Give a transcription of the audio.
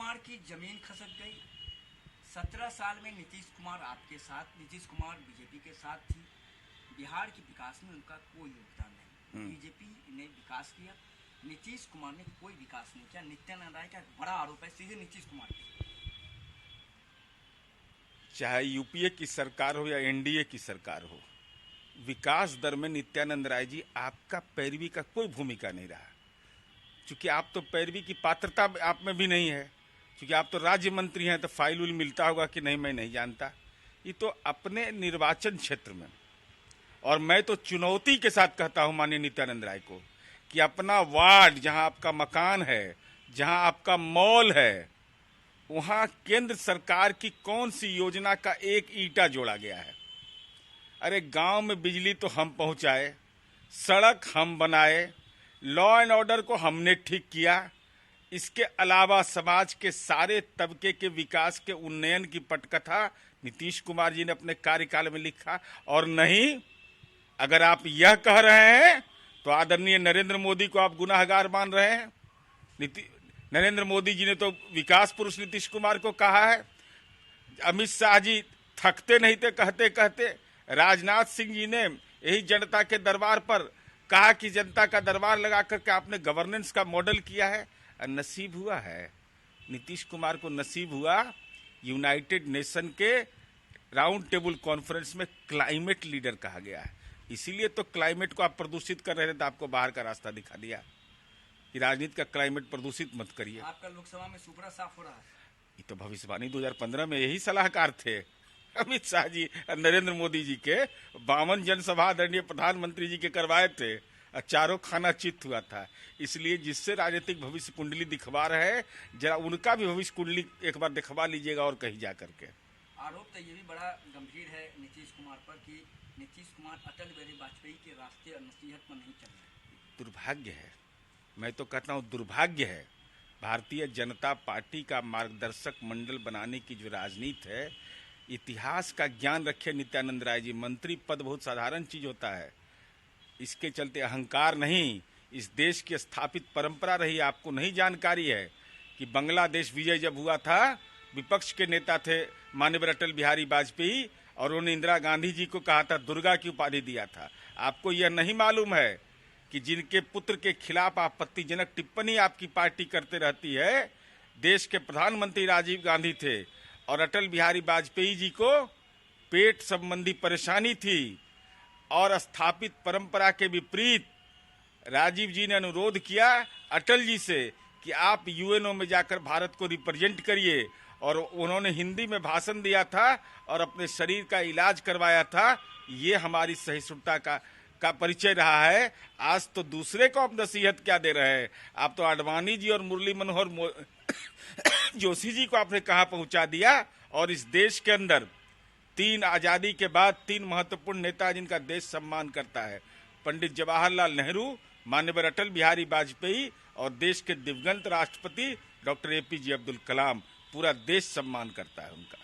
कुमार की जमीन खसक गई। 17 साल में नीतीश कुमार आपके साथ, नीतीश कुमार बीजेपी के साथ थी। बिहार के विकास में उनका कोई योगदान नहीं। बीजेपी ने विकास किया, नीतीश कुमार ने कोई विकास नहीं किया। नित्यानंद राय का एक बड़ा आरोप है सीधे नीतीश कुमार पे। चाहे यूपीए की सरकार हो या एनडीए की सरकार हो, विकास दर में नित्यानंद राय जी आपका पैरवी का कोई भूमिका नहीं रहा, क्योंकि आप तो पैरवी की पात्रता आप में भी नहीं है। क्योंकि आप तो राज्य मंत्री हैं, तो फाइल उल मिलता होगा कि नहीं, मैं नहीं जानता। ये तो अपने निर्वाचन क्षेत्र में, और मैं तो चुनौती के साथ कहता हूं माननीय नित्यानंद राय को कि अपना वार्ड, जहां आपका मकान है, जहां आपका मॉल है, वहां केंद्र सरकार की कौन सी योजना का एक ईंटा जोड़ा गया है? अरे गांव में बिजली तो हम पहुंचाए, सड़क हम बनाए, लॉ एंड ऑर्डर को हमने ठीक किया। इसके अलावा समाज के सारे तबके के विकास के उन्नयन की पटकथा नीतीश कुमार जी ने अपने कार्यकाल में लिखा। और नहीं, अगर आप यह कह रहे हैं तो आदरणीय नरेंद्र मोदी को आप गुनाहगार मान रहे हैं। नरेंद्र मोदी जी ने तो विकास पुरुष नीतीश कुमार को कहा है। अमित शाह जी थकते नहीं थे कहते कहते। राजनाथ सिंह जी ने यही जनता के दरबार पर कहा कि जनता का दरबार लगा करके आपने गवर्नेंस का मॉडल किया है। नसीब हुआ है, नीतीश कुमार को नसीब हुआ, यूनाइटेड नेशन के राउंड टेबल कॉन्फ्रेंस में क्लाइमेट लीडर कहा गया है। इसीलिए तो क्लाइमेट को आप प्रदूषित कर रहे थे, तो आपको बाहर का रास्ता दिखा दिया कि राजनीति का क्लाइमेट प्रदूषित मत करिए। आपका लोकसभा में सुपड़ा साफ हो रहा है। ये तो भविष्यवाणी 2015 में यही सलाहकार थे अमित शाह जी, नरेंद्र मोदी जी के 52 जनसभा आदरणीय प्रधानमंत्री जी के करवाए थे, चारों खाना चित हुआ था। इसलिए जिससे राजनीतिक भविष्य कुंडली दिखवा रहे हैं, जरा उनका भी भविष्य कुंडली एक बार दिखवा लीजिएगा और कहीं जा करके। आरोप तो ये भी बड़ा गंभीर है नीतीश कुमार पर कि नीतीश कुमार अटल बिहारी वाजपेयी के रास्ते और नसीहत पर नहीं चल रहे। दुर्भाग्य है, मैं तो कहता हूँ दुर्भाग्य है। भारतीय जनता पार्टी का मार्गदर्शक मंडल बनाने की जो राजनीति है, इतिहास का ज्ञान रखे नित्यानंद राय जी। मंत्री पद बहुत साधारण चीज होता है, इसके चलते अहंकार नहीं, इस देश की स्थापित परंपरा रही। आपको नहीं जानकारी है कि बांग्लादेश विजय जब हुआ था, विपक्ष के नेता थे माननीय अटल बिहारी वाजपेयी, और उन्होंने इंदिरा गांधी जी को कहा था, दुर्गा की उपाधि दिया था। आपको यह नहीं मालूम है कि जिनके पुत्र के खिलाफ आपत्तिजनक टिप्पणी आपकी पार्टी करते रहती है, देश के प्रधानमंत्री राजीव गांधी थे, और अटल बिहारी वाजपेयी जी को पेट संबंधी परेशानी थी, और स्थापित परंपरा के विपरीत राजीव जी ने अनुरोध किया अटल जी से कि आप यूएनओ में जाकर भारत को रिप्रेजेंट करिए, और उन्होंने हिंदी में भाषण दिया था और अपने शरीर का इलाज करवाया था। ये हमारी सहिष्णुता का परिचय रहा है। आज तो दूसरे को आप नसीहत क्या दे रहे हैं? आप तो आडवाणी जी और मुरली मनोहर जोशी जी को आपने कहां पहुंचा दिया। और इस देश के अंदर 3 आजादी के बाद 3 महत्वपूर्ण नेता जिनका देश सम्मान करता है, पंडित जवाहरलाल नेहरू, माननीय अटल बिहारी वाजपेयी, और देश के दिवंगत राष्ट्रपति डॉक्टर APJ अब्दुल कलाम। पूरा देश सम्मान करता है उनका।